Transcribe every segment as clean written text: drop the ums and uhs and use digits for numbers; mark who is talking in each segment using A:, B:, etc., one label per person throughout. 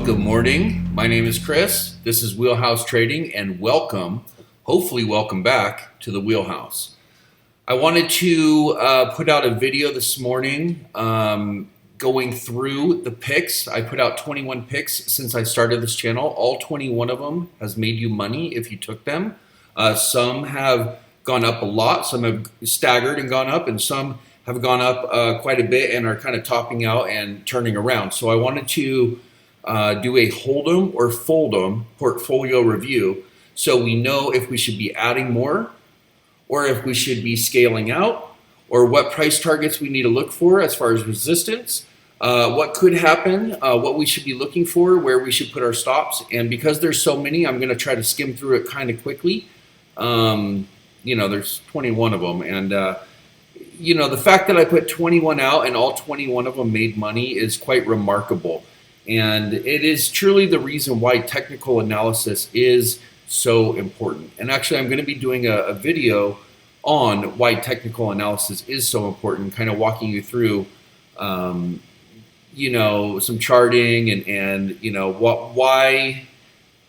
A: So good morning. My name is Chris. This is Wheelhouse Trading, and welcome, hopefully welcome back to the Wheelhouse. I wanted to put out a video this morning going through the picks. I put out 21 picks since I started this channel. All 21 of them has made you money if you took them. Some have gone up a lot, some have staggered and gone up, and some have gone up quite a bit and are kind of topping out and turning around. So I wanted to do a hold 'em or fold 'em portfolio review so we know if we should be adding more or if we should be scaling out, or what price targets we need to look for as far as resistance, what could happen, what we should be looking for, where we should put our stops. And because there's so many, I'm going to try to skim through it kind of quickly. There's 21 of them, and the fact that I put 21 out and all 21 of them made money is quite remarkable. And it is truly the reason why technical analysis is so important. And actually, I'm going to be doing a video on why technical analysis is so important, kind of walking you through, some charting and why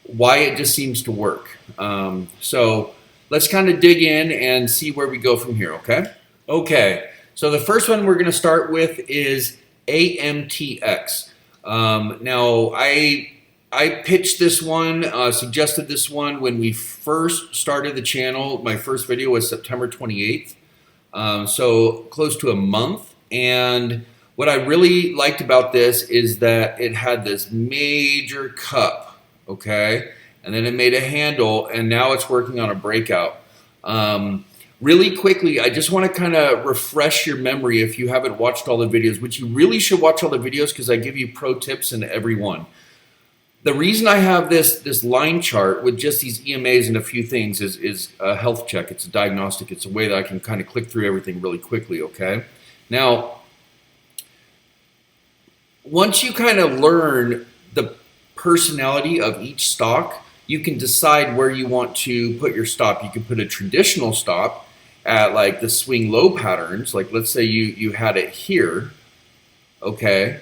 A: it just seems to work. So let's kind of dig in and see where we go from here, okay? Okay, so the first one we're going to start with is Amtx. Now, I pitched this one, suggested this one when we first started the channel. My first video was September 28th, so close to a month. And what I really liked about this is that it had this major cup, okay? And then it made a handle, and now it's working on a breakout. Really quickly, I just want to kind of refresh your memory if you haven't watched all the videos, which you really should watch all the videos because I give you pro tips in every one. The reason I have this line chart with just these EMAs and a few things is a health check. It's a diagnostic. It's a way that I can kind of click through everything really quickly, okay? Now, once you kind of learn the personality of each stock, you can decide where you want to put your stop. You can put a traditional stop at like the swing low patterns, like let's say you had it here, okay,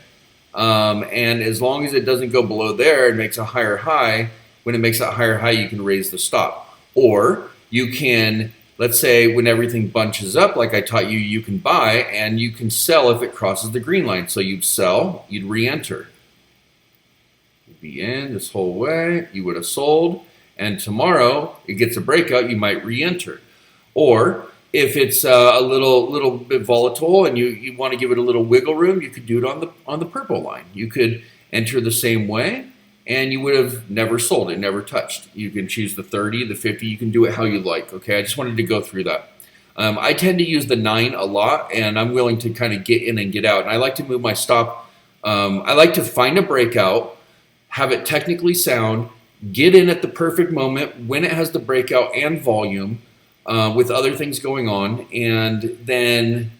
A: and as long as it doesn't go below there, it makes a higher high. When it makes that higher high, you can raise the stop. Or you can, let's say when everything bunches up, like I taught you, you can buy and you can sell if it crosses the green line. So you'd sell, you'd re-enter. You'd be in this whole way, you would have sold, and tomorrow it gets a breakout, you might re-enter. Or if it's a little bit volatile and you want to give it a little wiggle room, you could do it on the purple line. You could enter the same way and you would have never sold it, never touched. You can choose the 30, the 50, you can do it how you like, okay? I just wanted to go through that. I tend to use the 9 a lot, and I'm willing to kind of get in and get out. And I like to move my stop. I like to find a breakout, have it technically sound, get in at the perfect moment when it has the breakout and volume, with other things going on, and then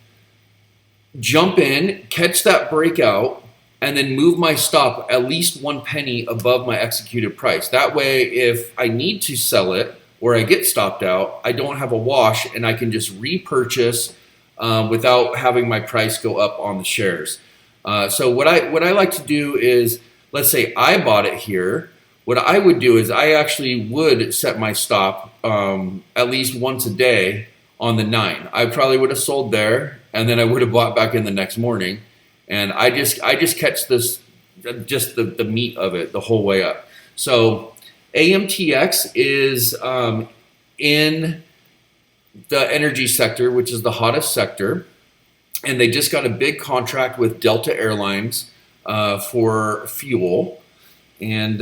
A: jump in, catch that breakout, and then move my stop at least 1 penny above my executed price. That way, if I need to sell it or I get stopped out, I don't have a wash and I can just repurchase without having my price go up on the shares. So what I like to do is, let's say I bought it here. What I would do is I actually would set my stop at least once a day on the 9. I probably would have sold there, and then I would have bought back in the next morning. And I just catch this, just the meat of it the whole way up. So Amtx is in the energy sector, which is the hottest sector. And they just got a big contract with Delta Airlines for fuel. And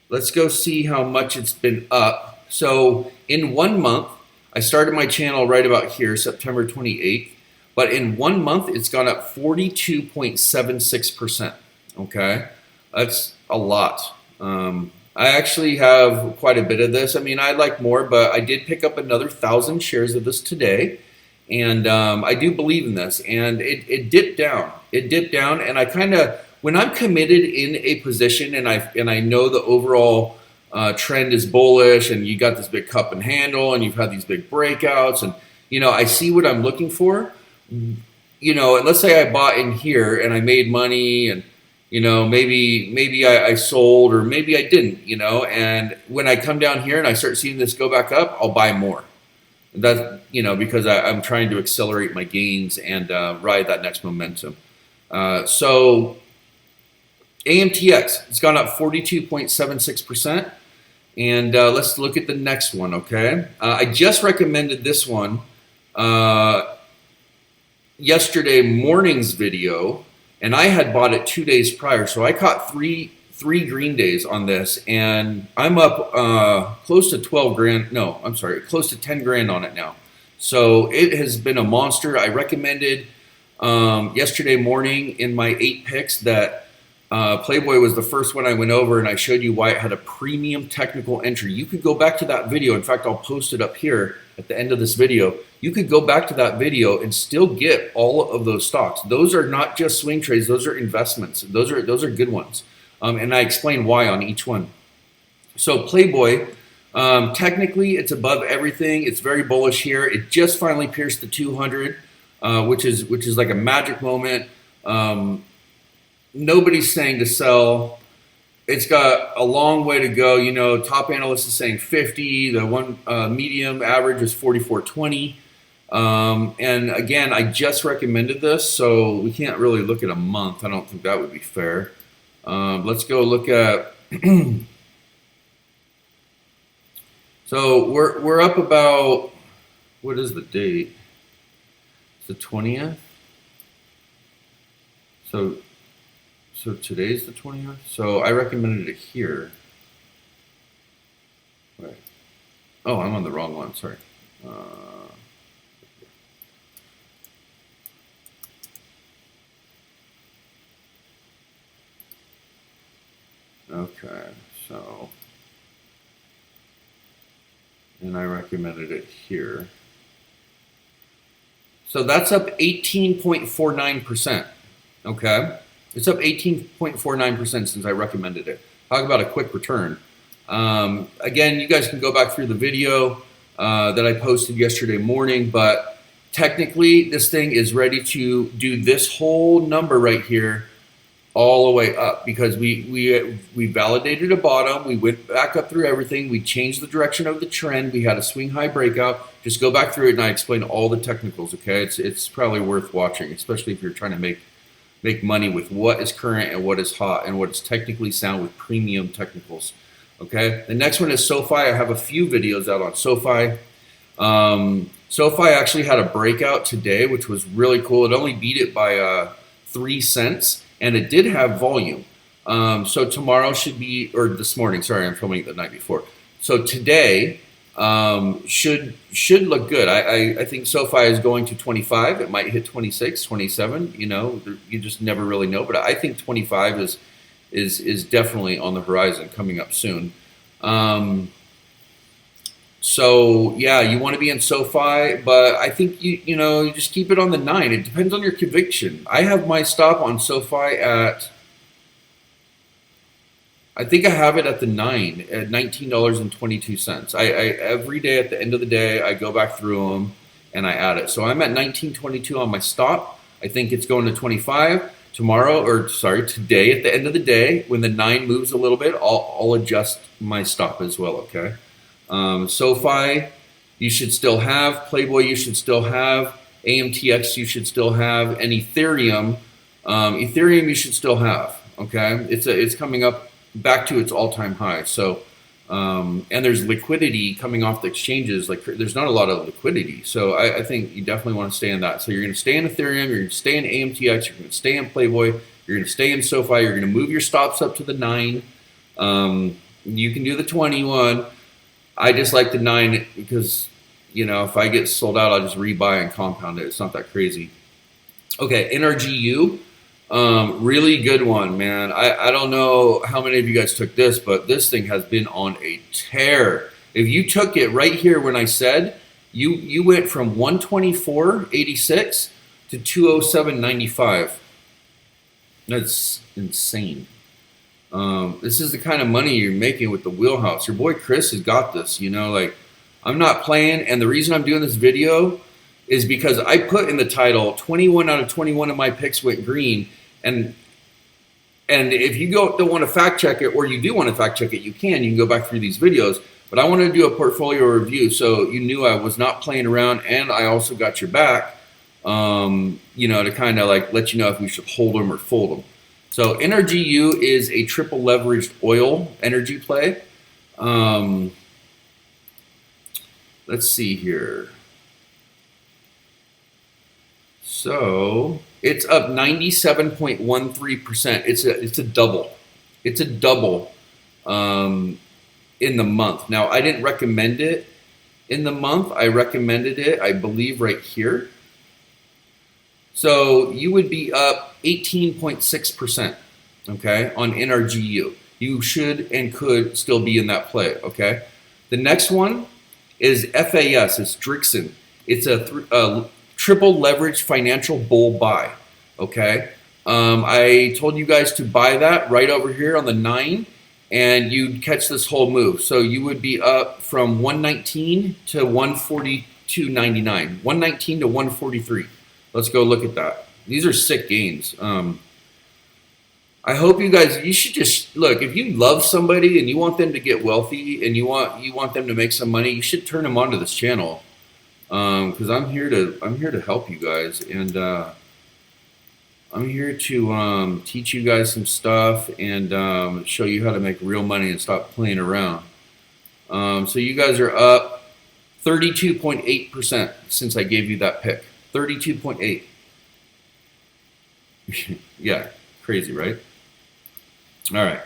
A: let's go see how much it's been up. So in 1 month, I started my channel right about here, September 28th. But in 1 month, it's gone up 42.76%. Okay, that's a lot. I actually have quite a bit of this. I mean, I'd like more, but I did pick up another 1,000 shares of this today. And I do believe in this. And it dipped down. It dipped down, and I kind of, when I'm committed in a position and I know the overall trend is bullish, and you got this big cup and handle, and you've had these big breakouts, and I see what I'm looking for. Let's say I bought in here and I made money, and maybe I sold or maybe I didn't, and when I come down here and I start seeing this go back up, I'll buy more. That, because I'm trying to accelerate my gains and ride that next momentum. So AMTX, it's gone up 42.76%. And let's look at the next one, okay? I just recommended this one yesterday morning's video, and I had bought it 2 days prior. So I caught three green days on this, and I'm up close to 12 grand. No, I'm sorry, close to 10 grand on it now. So it has been a monster. I recommended yesterday morning in my 8 picks that Playboy was the first one I went over, and I showed you why it had a premium technical entry. You could go back to that video. In fact, I'll post it up here at the end of this video. You could go back to that video and still get all of those stocks. Those are not just swing trades. Those are investments. Those are good ones. And I explain why on each one. So Playboy, technically it's above everything. It's very bullish here. It just finally pierced the 200, which is like a magic moment. Nobody's saying to sell. It's got a long way to go. Top analyst is saying 50. The one medium average is 44.20. And again, I just recommended this, so we can't really look at a month. I don't think that would be fair. Let's go look at. So we're up about, what is the date? It's the 20th. So today's the 20th. So I recommended it here. Right. Oh, I'm on the wrong one. Sorry. Okay. So, and I recommended it here. So that's up 18.49%. Okay. It's up 18.49% since I recommended it. Talk about a quick return. Again, you guys can go back through the video that I posted yesterday morning, but technically this thing is ready to do this whole number right here all the way up, because we validated a bottom. We went back up through everything. We changed the direction of the trend. We had a swing high breakout. Just go back through it and I explain all the technicals, okay? It's probably worth watching, especially if you're trying to make money with what is current and what is hot and what is technically sound with premium technicals. Okay, the next one is Sofi. I have a few videos out on Sofi. Sofi actually had a breakout today, which was really cool. It only beat it by 3 cents, and it did have volume. So tomorrow should be, or this morning, sorry, I'm filming it the night before. So today should look good. I think Sofi is going to 25. It might hit 26, 27. You just never really know. But I think 25 is definitely on the horizon, coming up soon. So yeah, you want to be in Sofi, but I think you just keep it on the 9. It depends on your conviction. I have my stop on Sofi at, I think I have it at the 9 at $19.22. I every day at the end of the day I go back through them and I add it. So I'm at $19.22 on my stop. I think it's going to 25 today at the end of the day. When the 9 moves a little bit, I'll adjust my stop as well. Okay. Sofi, you should still have. Playboy, you should still have. AMTX, you should still have. And Ethereum, you should still have. Okay. It's coming up back to its all-time high. So, and there's liquidity coming off the exchanges. Like, there's not a lot of liquidity. So I think you definitely want to stay in that. So you're going to stay in Ethereum, you're going to stay in AMTX, you're going to stay in Playboy, you're going to stay in Sofi, you're going to move your stops up to the 9. You can do the 21. I just like the 9 because, if I get sold out, I'll just rebuy and compound it. It's not that crazy. Okay, Nrgu. Really good one, man. I don't know how many of you guys took this, but this thing has been on a tear. If you took it right here when I said, you went from 124.86 to 207.95. That's insane. This is the kind of money you're making with the wheelhouse. Your boy Chris has got this, I'm not playing, and the reason I'm doing this video is because I put in the title 21 out of 21 of my picks went green, and And if you don't want to fact check it, or you do want to fact check it, you can go back through these videos. But I wanted to do a portfolio review so you knew I was not playing around, and I also got your back, to kind of like let you know if we should hold them or fold them. So Nrgu is a triple leveraged oil energy play. Let's see here. So it's up 97.13%. It's a double. It's a double in the month. Now, I didn't recommend it in the month. I recommended it, I believe, right here. So you would be up 18.6%, okay, on Nrgu. You should and could still be in that play, okay? The next one is FAS. It's Drixon. It's a triple leverage financial bull buy, okay? I told you guys to buy that right over here on the 9, and you'd catch this whole move. So you would be up from 119 to 142.99, 119 to 143. Let's go look at that. These are sick gains. I hope you guys, you should just look, if you love somebody and you want them to get wealthy and you want them to make some money, you should turn them onto this channel. Because I'm here to help you guys, and I'm here to teach you guys some stuff and show you how to make real money and stop playing around. So you guys are up 32.8% since I gave you that pick. 32.8. Yeah, crazy, right? All right.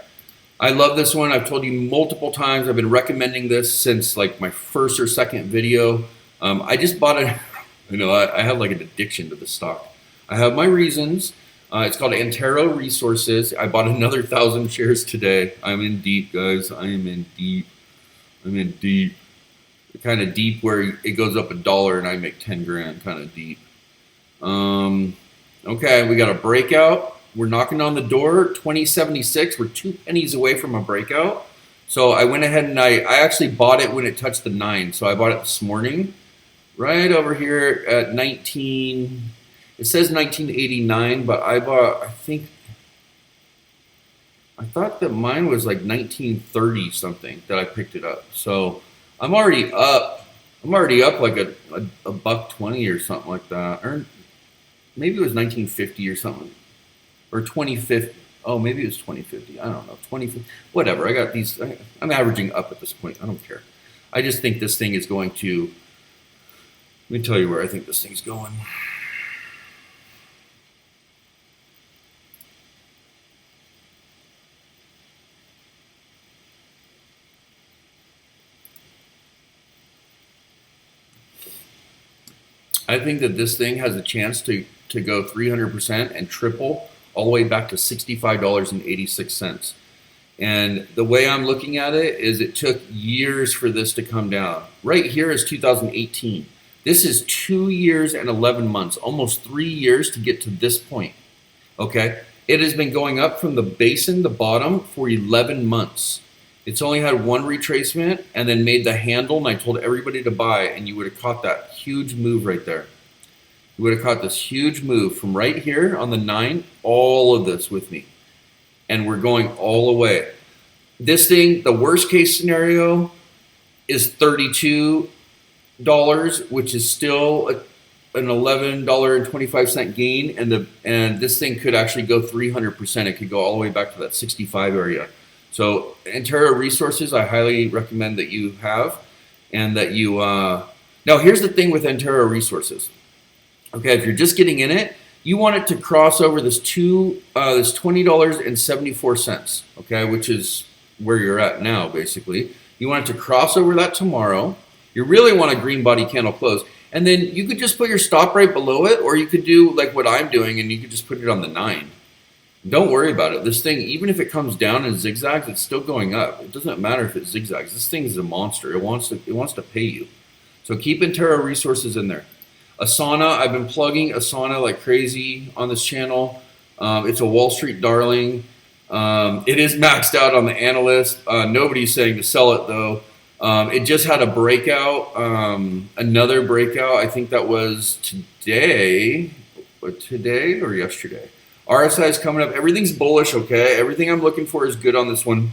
A: I love this one. I've told you multiple times. I've been recommending this since like my first or second video. I just bought it. I have like an addiction to the stock. I have my reasons. It's called Antero Resources. I bought another 1,000 shares today. I'm in deep, guys. I am in deep. I'm in deep. Kind of deep where it goes up $1 and I make 10 grand. Kind of deep. Okay, we got a breakout. We're knocking on the door. 2076. We're 2 pennies away from a breakout. So I went ahead and I actually bought it when it touched the 9. So I bought it this morning, right over here at 19. It says 1989, but I thought that mine was like 1930 something that I picked it up. So I'm already up like a $1.20 or something like that. Or maybe it was 1950 or something. Or 2050. Oh, maybe it was 2050. I don't know. 2050. Whatever. I got these. I'm averaging up at this point. I don't care. I just think this thing is going to. Let me tell you where I think this thing's going. I think that this thing has a chance to go 300% and triple all the way back to $65.86. And the way I'm looking at it is it took years for this to come down. Right here is 2018. This is 2 years and 11 months, almost 3 years to get to this point. Okay? It has been going up from the basin, the bottom, for 11 months. It's only had one retracement and then made the handle, and I told everybody to buy, and you would have caught that huge move right there. You would have caught this huge move from right here on the 9, all of this with me. And we're going all the way. This thing, the worst case scenario is $32, which is still an $11.25 gain, and this thing could actually go 300%. It could go all the way back to that 65 area. So Antero Resources, I highly recommend that you have, and that you. Now here's the thing with Antero Resources. Okay, if you're just getting in it, you want it to cross over this $20.74. Okay, which is where you're at now, basically. You want it to cross over that tomorrow. You really want a green body candle close. And then you could just put your stop right below it, or you could do like what I'm doing and you could just put it on the 9. Don't worry about it. This thing, even if it comes down and zigzags, it's still going up. It doesn't matter if it zigzags. This thing is a monster. It wants to pay you. So keep Antero Resources in there. Asana, I've been plugging Asana like crazy on this channel. It's a Wall Street darling. It is maxed out on the analyst. Nobody's saying to sell it though. It just had a breakout, another breakout. I think that was today or yesterday. RSI is coming up. Everything's bullish, okay? Everything I'm looking for is good on this one.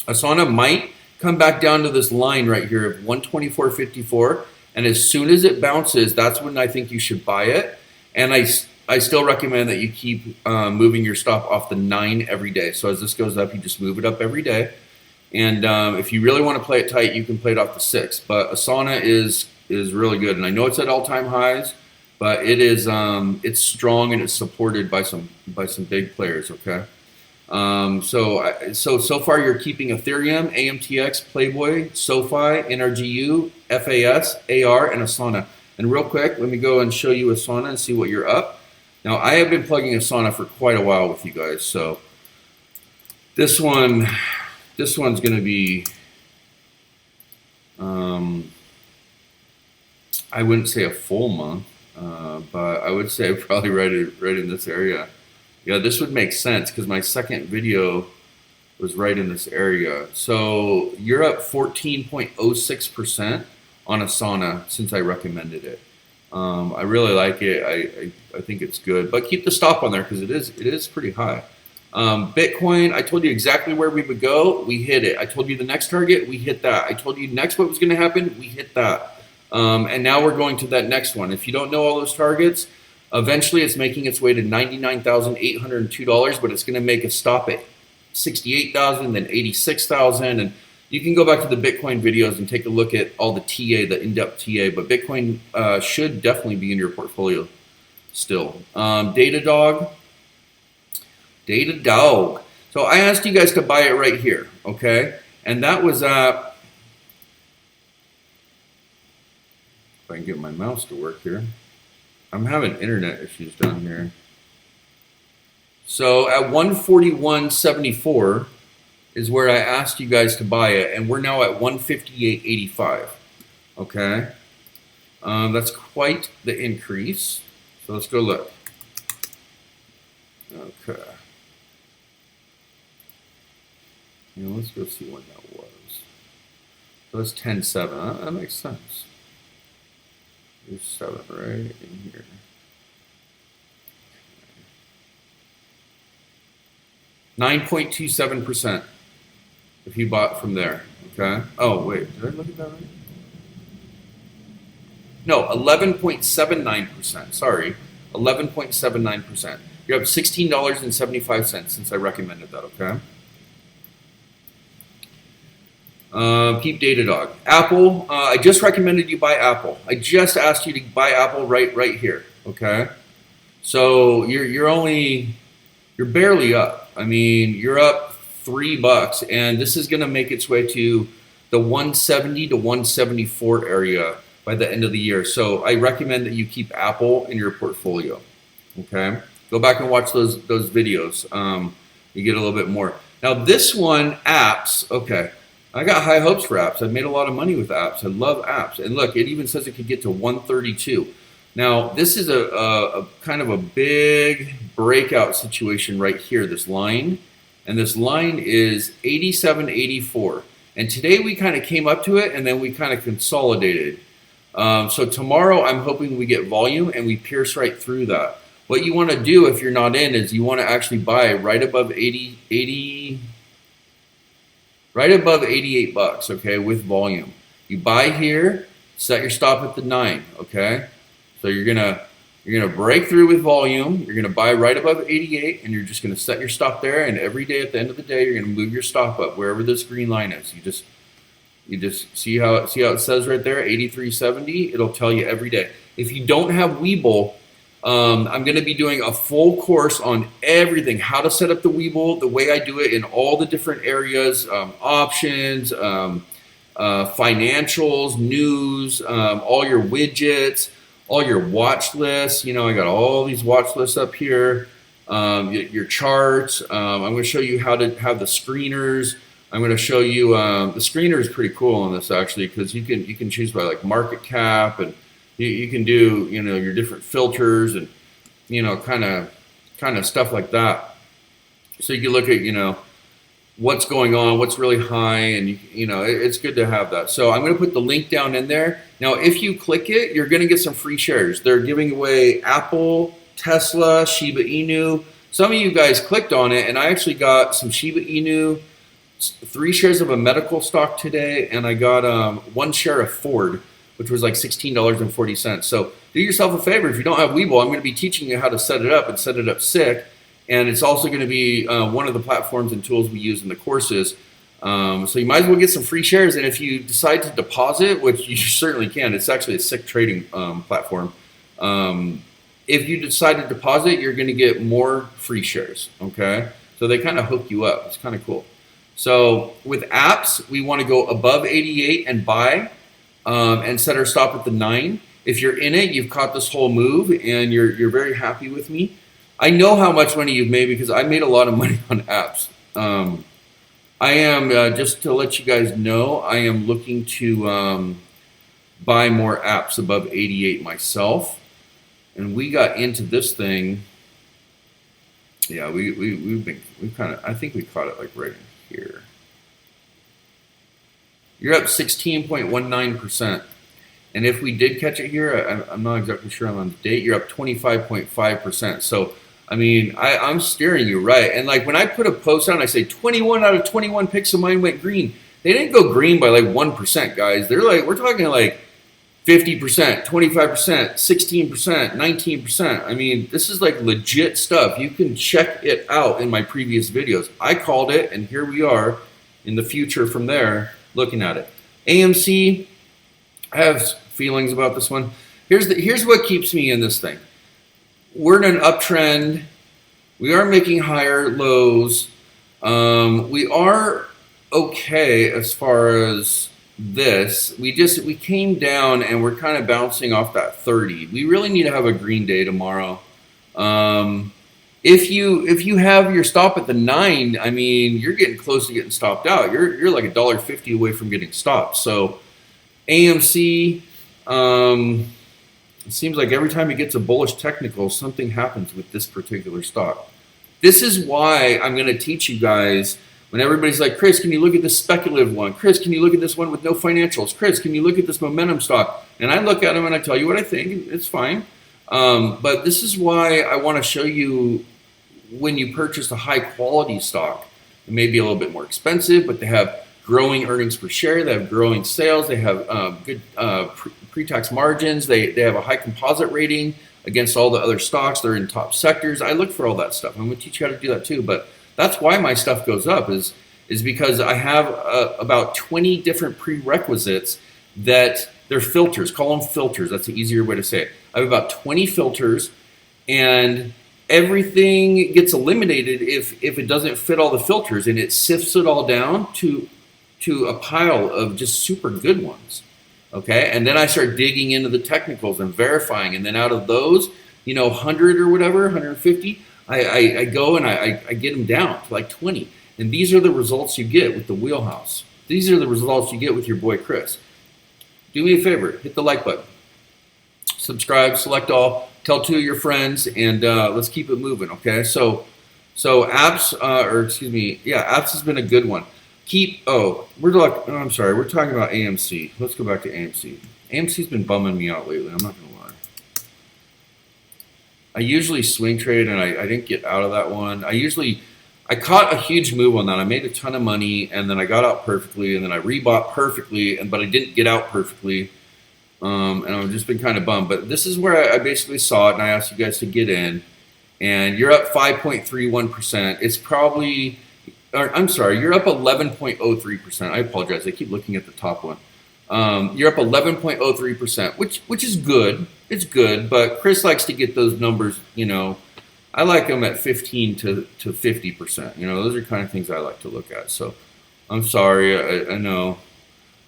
A: Asana might come back down to this line right here of 124.54. And as soon as it bounces, that's when I think you should buy it. And I still recommend that you keep moving your stop off the 9 every day. So as this goes up, you just move it up every day. And if you really want to play it tight, you can play it off the 6. But Asana is really good. And I know it's at all-time highs, but it is it's strong and it's supported by some big players, okay? So far you're keeping Ethereum, Amtx, Playboy, Sofi, Nrgu, FAS, AR, and Asana. And real quick, let me go and show you Asana and see what you're up. Now I have been plugging Asana for quite a while with you guys, so this one's going to be, I wouldn't say a full month, but I would say probably right in this area. Yeah, this would make sense because my second video was right in this area. So you're up 14.06% on Asana since I recommended it. I really like it. I think it's good, but keep the stop on there because it is pretty high. Bitcoin, I told you exactly where we would go. We hit it. I told you the next target. We hit that. I told you next what was going to happen. We hit that. And now we're going to that next one. If you don't know all those targets, eventually it's making its way to $99,802, but it's going to make a stop at $68,000, then $86,000. And you can go back to the Bitcoin videos and take a look at all the TA, the in-depth TA, but Bitcoin should definitely be in your portfolio still. Datadog. So I asked you guys to buy it right here, okay? And that was at, if I can get my mouse to work here. I'm having internet issues down here. So at 141.74 is where I asked you guys to buy it, and we're now at 158.85. Okay, that's quite the increase. So let's go look. Okay, let's go see when that was. So that's 10.7. That makes sense. There's 7 right in here. 9.27% if you bought from there. Okay. Oh wait, did I look at that right? No, 11.79%. Sorry, 11.79%. You're up $16.75 since I recommended that. Okay. Keep Datadog. Apple, I just recommended you buy Apple. I just asked you to buy Apple right here, okay? So you're barely up. I mean, you're up $3, and this is gonna make its way to the 170 to 174 area by the end of the year. So I recommend that you keep Apple in your portfolio, okay? Go back and watch those videos. You get a little bit more. Now this one, apps, okay. I got high hopes for apps. I've made a lot of money with apps. I love apps. And look, it even says it could get to 132. Now, this is a kind of a big breakout situation right here, this line. And this line is 87.84. And today we kind of came up to it and then we kind of consolidated. So tomorrow I'm hoping we get volume and we pierce right through that. What you want to do if you're not in is you want to actually buy right above 80. Right above $88, okay, with volume. You buy here, set your stop at the 9, okay? So you're gonna break through with volume. You're gonna buy right above 88, and you're just gonna set your stop there. And every day at the end of the day, you're gonna move your stop up wherever this green line is. You just see how it says right there, 83.70. It'll tell you every day. If you don't have Webull, I'm going to be doing a full course on everything, how to set up the Webull, the way I do it in all the different areas, options, financials, news, all your widgets, all your watch lists. I got all these watch lists up here, your charts. I'm going to show you how to have the screeners. I'm going to show you, the screener is pretty cool on this actually, because you can choose by like market cap, and you can do, your different filters and, kind of stuff like that. So you can look at, what's going on, what's really high, and, it's good to have that. So I'm going to put the link down in there. Now, if you click it, you're going to get some free shares. They're giving away Apple, Tesla, Shiba Inu, some of you guys clicked on it, and I actually got some Shiba Inu, 3 shares of a medical stock today, and I got 1 share of Ford, which was like $16.40. So do yourself a favor. If you don't have Webull, I'm going to be teaching you how to set it up and set it up sick. And it's also going to be one of the platforms and tools we use in the courses. So you might as well get some free shares. And if you decide to deposit, which you certainly can, it's actually a sick trading platform. If you decide to deposit, you're going to get more free shares. Okay, so they kind of hook you up. It's kind of cool. So with apps, we want to go above 88 and buy, and set our stop at the 9. If you're in it, you've caught this whole move, and you're very happy with me. I know how much money you've made because I made a lot of money on apps. I am, just to let you guys know, I am looking to buy more apps above 88 myself. And we got into this thing. Yeah, we kind of, I think we caught it like right in here. You're up 16.19%. And if we did catch it here, I'm not exactly sure I'm on the date, you're up 25.5%. So, I mean, I'm steering you right. And like when I put a post out and I say 21 out of 21 picks of mine went green, they didn't go green by like 1%, guys. They're like, we're talking like 50%, 25%, 16%, 19%. I mean, this is like legit stuff. You can check it out in my previous videos. I called it, and here we are in the future from there looking at it. AMC, I have feelings about this one. Here's what keeps me in this thing. We're in an uptrend. We are making higher lows. We are okay as far as this. We came down and we're kind of bouncing off that 30. We really need to have a green day tomorrow. If you have your stop at the 9, I mean, you're getting close to getting stopped out. You're like $1.50 away from getting stopped. So AMC, it seems like every time it gets a bullish technical, something happens with this particular stock. This is why I'm going to teach you guys when everybody's like, Chris, can you look at this speculative one? Chris, can you look at this one with no financials? Chris, can you look at this momentum stock? And I look at them and I tell you what I think. It's fine. But this is why I want to show you when you purchase a high quality stock. It may be a little bit more expensive, but they have growing earnings per share. They have growing sales. They have good pre-tax margins. They have a high composite rating against all the other stocks. They're in top sectors. I look for all that stuff. I'm going to teach you how to do that too. But that's why my stuff goes up is because I have about 20 different prerequisites that they're filters. Call them filters. That's an easier way to say it. I have about 20 filters, and everything gets eliminated if it doesn't fit all the filters, and it sifts it all down to a pile of just super good ones. Okay, and then I start digging into the technicals and verifying, and then out of those, 100 or whatever, 150, I go and I get them down to like 20. And these are the results you get with the wheelhouse. These are the results you get with your boy Chris. Do me a favor, hit the like button, subscribe, select all, tell 2 of your friends, and let's keep it moving. Okay, so apps, apps has been a good one. We're talking about AMC. Let's go back to AMC. AMC's been bumming me out lately. I'm not gonna lie. I usually swing trade, and I didn't get out of that one. I caught a huge move on that. I made a ton of money, and then I got out perfectly, and then I rebought perfectly, but I didn't get out perfectly. And I've just been kind of bummed. But this is where I basically saw it, and I asked you guys to get in, and you're up 5.31%. It's probably, you're up 11.03%. I apologize. I keep looking at the top one. You're up 11.03%, which is good. It's good, but Chris likes to get those numbers, I like them at 15 to 50%. Those are kind of things I like to look at. So I'm sorry. I know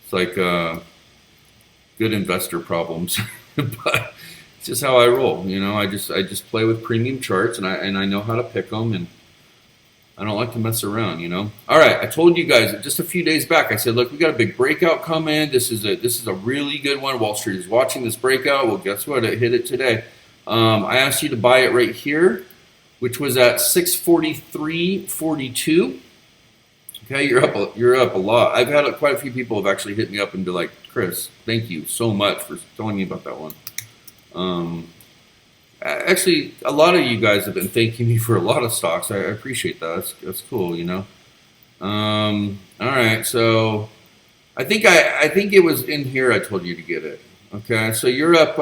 A: it's like good investor problems, but it's just how I roll. I just play with premium charts, and I know how to pick them, and I don't like to mess around. All right, I told you guys just a few days back. I said, look, we got a big breakout coming. This is a really good one. Wall Street is watching this breakout. Well, guess what? It hit it today. I asked you to buy it right here, which was at 643.42. Okay, you're up a lot. I've had quite a few people have actually hit me up and be like, Chris, thank you so much for telling me about that one. Actually, a lot of you guys have been thanking me for a lot of stocks. I appreciate that. That's cool, you know. All right, so I think it was in here I told you to get it. Okay, so you're up.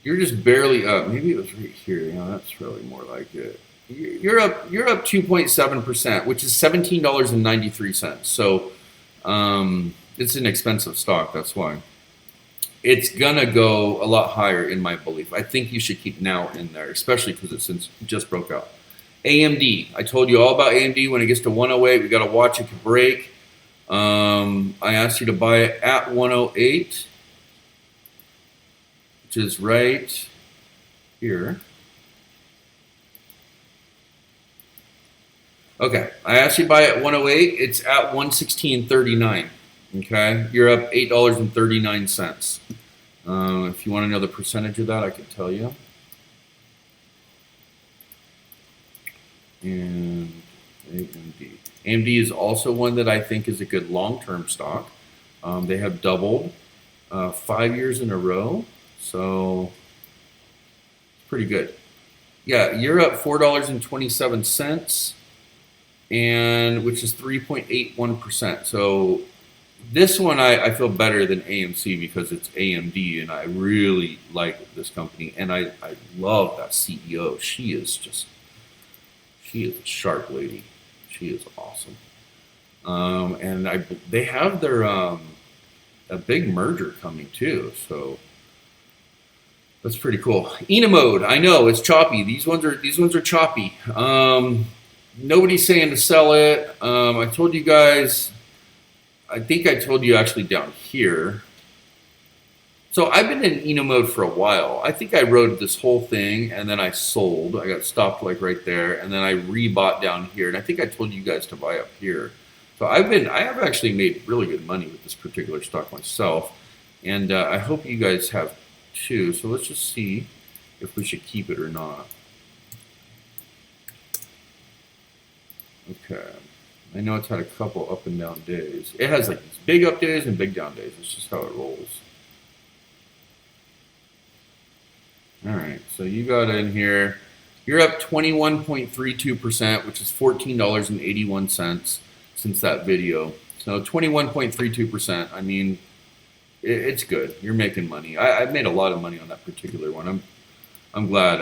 A: You're just barely up. Maybe it was right here. You know, that's really more like it. You're up. You're up 2.7%, which is $17.93. So it's an expensive stock. That's why it's gonna go a lot higher in my belief. I think you should keep now in there, especially because it's since just broke out. AMD. I told you all about AMD. When it gets to 108, we got to watch it to break. I asked you to buy it at 108, which is right here. Okay, I asked you to buy it at 108. It's at 116.39. Okay, you're up $8.39. If you want to know the percentage of that, I can tell you. And AMD. AMD is also one that I think is a good long-term stock. They have doubled 5 years in a row, so it's pretty good. Yeah, you're up $4.27, and which is 3.81%. So this one I feel better than AMC because it's AMD, and I really like this company, and I love that CEO. She is a sharp lady. She is awesome. And they have their a big merger coming too, so that's pretty cool. Ena mode, I know it's choppy. These ones are choppy. Nobody's saying to sell it. I told you guys. I think I told you actually down here. So I've been in Ena mode for a while. I think I rode this whole thing and then I sold. I got stopped like right there, and then I rebought down here. And I think I told you guys to buy up here. So I have actually made really good money with this particular stock myself, and I hope you guys have too. So let's just see if we should keep it or not. Okay. I know it's had a couple up and down days. It has like these big up days and big down days. It's just how it rolls. All right, so you got in here. You're up 21.32%, which is $14.81 since that video. So 21.32%. I mean, it's good. You're making money. I've made a lot of money on that particular one. I'm glad.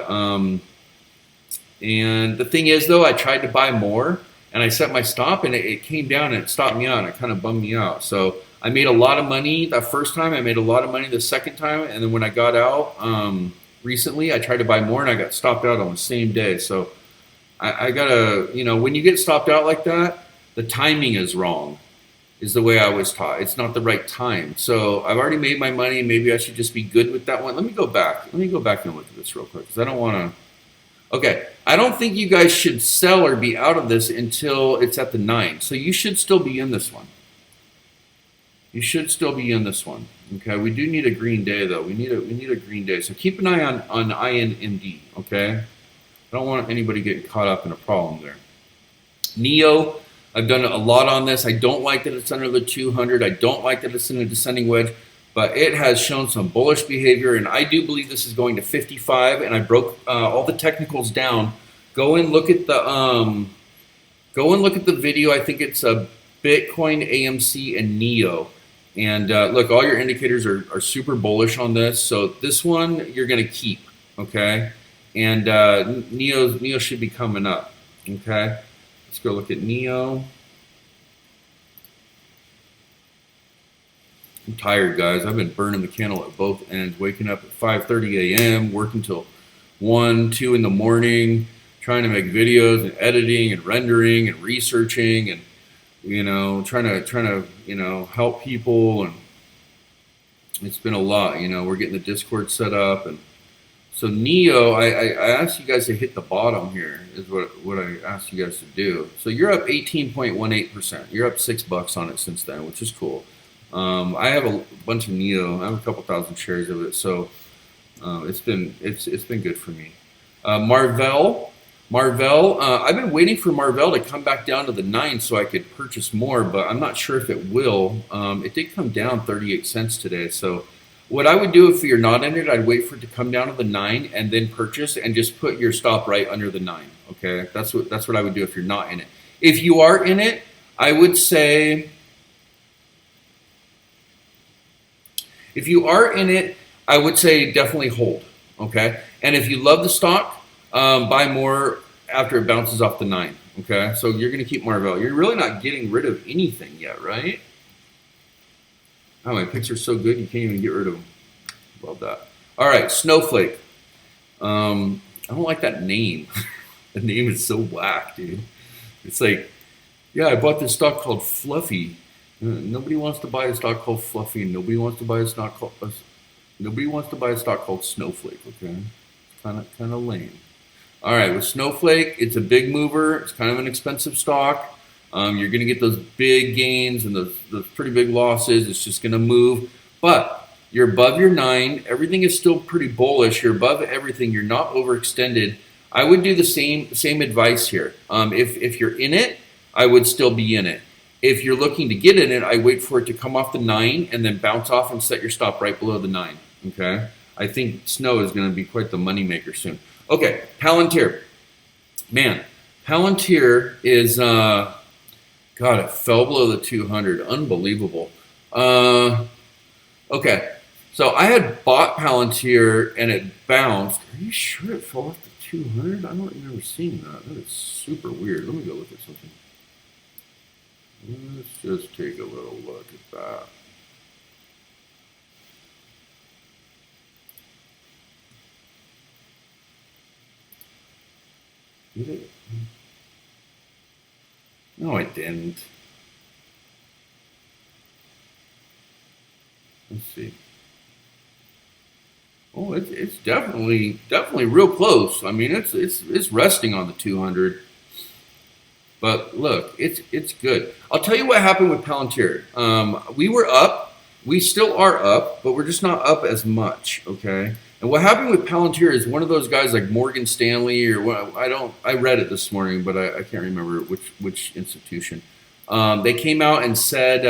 A: And the thing is, though, I tried to buy more, and I set my stop, and it came down and it stopped me out, and it kind of bummed me out. So I made a lot of money that first time. I made a lot of money the second time, and then when I got out recently, I tried to buy more, and I got stopped out on the same day. So I gotta, when you get stopped out like that, the timing is wrong, is the way I was taught. It's not the right time. So I've already made my money. Maybe I should just be good with that one. Let me go back. Let me go back and look at this real quick because I don't want to. Okay, I don't think you guys should sell or be out of this until it's at the 9. So you should still be in this one. You should still be in this one. Okay, we do need a green day though. We need a green day. So keep an eye on INMD. Okay, I don't want anybody getting caught up in a problem there. Neo, I've done a lot on this. I don't like that it's under the 200. I don't like that it's in a descending wedge, but it has shown some bullish behavior, and I do believe this is going to 55. And I broke all the technicals down. Go and look at the video. I think it's a Bitcoin, AMC, and Neo. And look, all your indicators are super bullish on this. So this one you're going to keep, okay? And Neo should be coming up, okay? Let's go look at Neo. I'm tired, guys. I've been burning the candle at both ends, waking up at 5:30 a.m., working till 1, 2 in the morning, trying to make videos and editing and rendering and researching and trying to help people, and it's been a lot. We're getting the Discord set up, and so Neo, I asked you guys to hit the bottom here is what I asked you guys to do. So you're up 18.18%. You're up $6 on it since then, which is cool. I have a bunch of Neo. I have a couple thousand shares of it, so it's been good for me. Marvell, I've been waiting for Marvell to come back down to the 9 so I could purchase more, but I'm not sure if it will. It did come down 38 cents today, so What I would do if you're not in it, I'd wait for it to come down to the 9 and then purchase and just put your stop right under the 9. Okay, that's what I would do if you're not in it. If you are in it, I would say, if you are in it, I would say definitely hold. Okay, and if you love the stock, buy more after it bounces off the 9. Okay, so you're going to keep Marvell. You're really not getting rid of anything yet, right? Oh, my picks are so good, you can't even get rid of them. Love that. All right, Snowflake. I don't like that name. The name is so whack, dude. It's like, yeah, I bought this stock called Fluffy. Nobody wants to buy a stock called Fluffy. Nobody wants to buy a stock called Snowflake. Okay, kind of lame. All right, with Snowflake, it's a big mover. It's kind of an expensive stock. You're going to get those big gains and those pretty big losses. It's just going to move. But you're above your 9. Everything is still pretty bullish. You're above everything. You're not overextended. I would do the same advice here. If you're in it, I would still be in it. If you're looking to get in it, I wait for it to come off the 9 and then bounce off and set your stop right below the 9. Okay? I think Snow is going to be quite the moneymaker soon. Okay, Palantir. Man, Palantir is... God, it fell below the 200. Unbelievable. Okay, so I had bought Palantir and it bounced. Are you sure it fell off the 200? I don't remember seeing that. That is super weird. Let me go look at something. Let's just take a little look at that. Did it? No, I didn't. Let's see. Oh, it's definitely real close. I mean, it's resting on the 200. But look, it's good. I'll tell you what happened with Palantir. We were up. We still are up, but we're just not up as much. Okay. And what happened with Palantir is one of those guys like Morgan Stanley or what, I read it this morning, but I can't remember which institution. They came out and said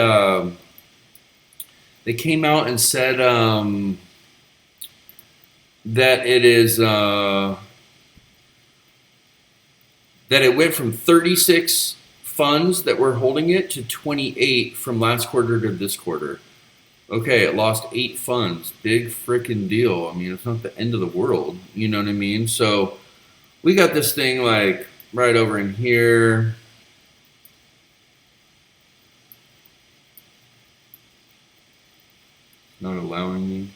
A: that it is that it went from 36 funds that were holding it to 28 from last quarter to this quarter. Okay, it lost 8 funds. Big freaking deal. I mean, it's not the end of the world. You know what I mean? So we got this thing like right over in here. Not allowing me.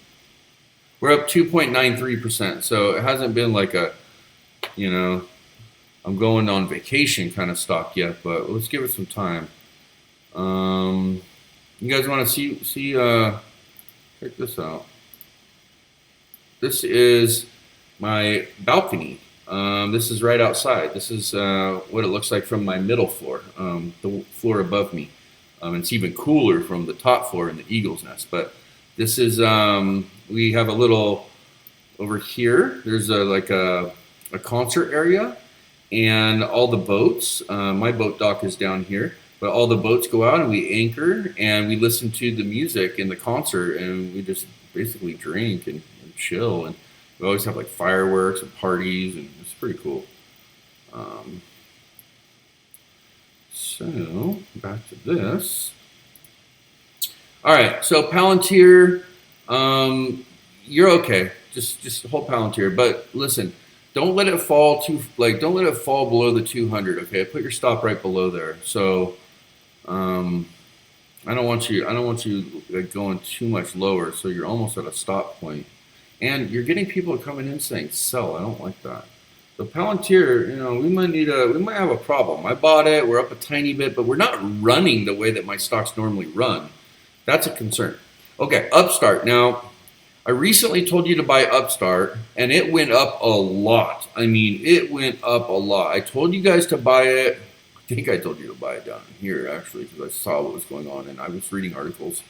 A: We're up 2.93%. So it hasn't been like a, I'm going on vacation kind of stock yet, but let's give it some time. You guys want to see check this out. This is my balcony. This is right outside. This is what it looks like from my middle floor, the floor above me. It's even cooler from the top floor in the eagle's nest. But this is, we have a little, over here, there's a concert area and all the boats. My boat dock is down here. But all the boats go out and we anchor and we listen to the music in the concert and we just basically drink and chill. And we always have like fireworks and parties and it's pretty cool. So back to this. All right, so Palantir, you're okay. Just hold Palantir. But listen, don't let it fall don't let it fall below the 200. Okay, put your stop right below there. So. I don't want you like going too much lower, so you're almost at a stop point, and you're getting people coming in saying sell. I don't like that. So Palantir, we might have a problem. I bought it. We're up a tiny bit, but we're not running the way that my stocks normally run. That's a concern. Okay, Upstart. Now, I recently told you to buy Upstart, and it went up a lot. I mean, it went up a lot. I told you guys to buy it. I think I told you to buy it down here, actually, because I saw what was going on, and I was reading articles.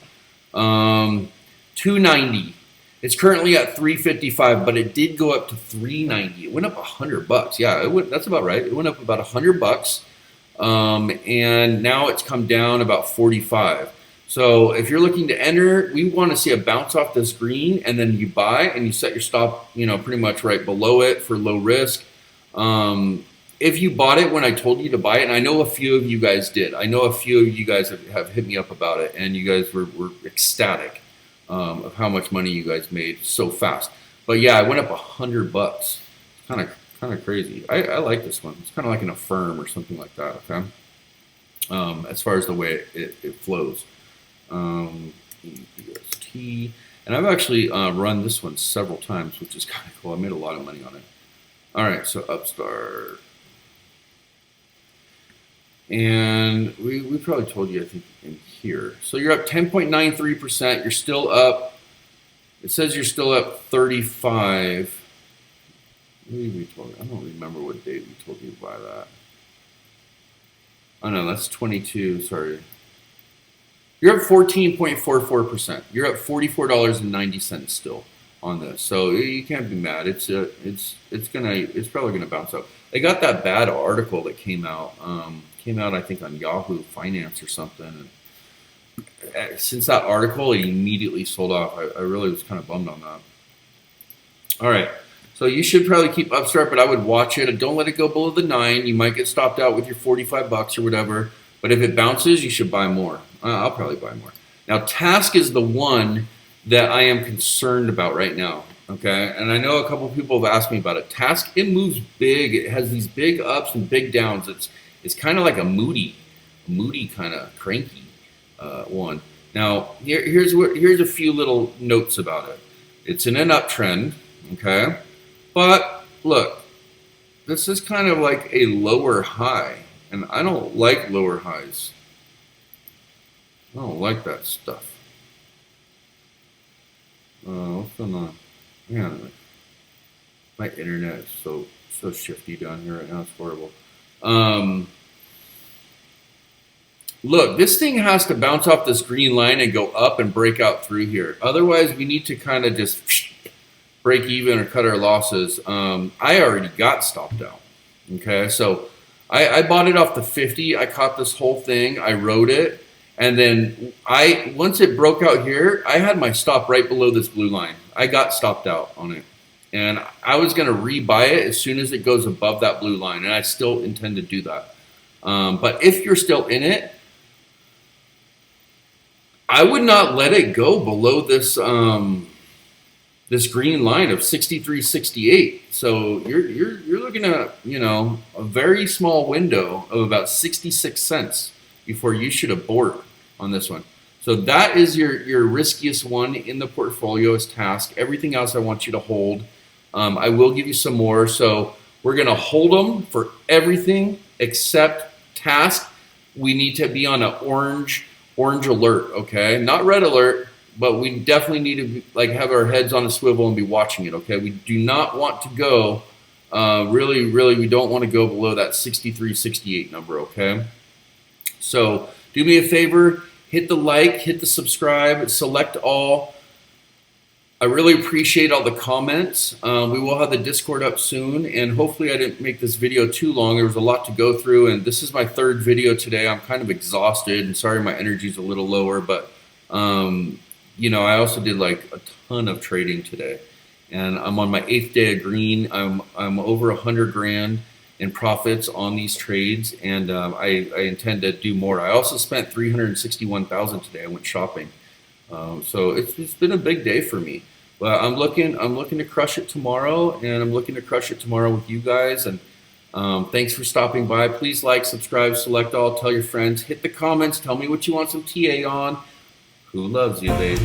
A: 290. It's currently at 355, but it did go up to 390. It went up $100. Yeah, that's about right. It went up about $100, and now it's come down about 45. So if you're looking to enter, we want to see a bounce off this green, and then you buy and you set your stop, pretty much right below it for low risk. If you bought it when I told you to buy it, and I know a few of you guys did. I know a few of you guys have hit me up about it, and you guys were ecstatic of how much money you guys made so fast. But yeah, I went up $100. Kind of crazy. I like this one. It's kind of like an Affirm or something like that. Okay. As far as the way it flows. EBST. And I've actually run this one several times, which is kind of cool. I made a lot of money on it. All right, so Upstart. And we probably told you, I think, in here. So you're up 10.93%. You're still up. It says you're still up 35. Maybe we told you. I don't remember what date we told you to buy that. Oh, no, that's 22. Sorry. You're up 14.44%. You're up $44.90 still on this. So you can't be mad. It's probably gonna bounce up. They got that bad article that came out. I think on Yahoo Finance or something. And since that article, it immediately sold off. I really was kind of bummed on that. All right. So you should probably keep Upstart, but I would watch it. Don't let it go below the 9. You might get stopped out with your $45 or whatever. But if it bounces, you should buy more. I'll probably buy more. Now, Task is the one that I am concerned about right now. Okay, and I know a couple people have asked me about it. Task, it moves big. It has these big ups and big downs. It's kind of like a moody kind of cranky one. Now, here's a few little notes about it. It's in an uptrend. Okay, but look, this is kind of like a lower high, and I don't like lower highs. I don't like that stuff. What's going on? Man, my internet is so shifty down here right now. It's horrible. Look, this thing has to bounce off this green line and go up and break out through here. Otherwise, we need to kind of just break even or cut our losses. I already got stopped out. Okay, so I bought it off the 50. I caught this whole thing. I rode it. And then once it broke out here, I had my stop right below this blue line. I got stopped out on it. And I was going to rebuy it as soon as it goes above that blue line. And I still intend to do that. But if you're still in it, I would not let it go below this this green line of 63.68. So you're looking at, a very small window of about 66 cents before you should abort on this one. So that is your riskiest one in the portfolio is Task. Everything else I want you to hold. I will give you some more. So we're going to hold them for everything except Task. We need to be on an orange alert, okay? Not red alert, but we definitely need to have our heads on a swivel and be watching it, okay? We do not want to go, really, we don't want to go below that 63.68 number, okay? So do me a favor, hit the like, hit the subscribe, select all. I really appreciate all the comments. We will have the Discord up soon, and hopefully I didn't make this video too long. There was a lot to go through, and this is my third video today. I'm kind of exhausted, and sorry my energy's a little lower, but I also did a ton of trading today, and I'm on my 8th day of green. I'm over 100 grand in profits on these trades, and I intend to do more. I also spent 361,000 today. I went shopping, so it's been a big day for me. But I'm looking to crush it tomorrow, and I'm looking to crush it tomorrow with you guys. And thanks for stopping by. Please like, subscribe, select all, tell your friends, hit the comments, tell me what you want some TA on. Who loves you, baby?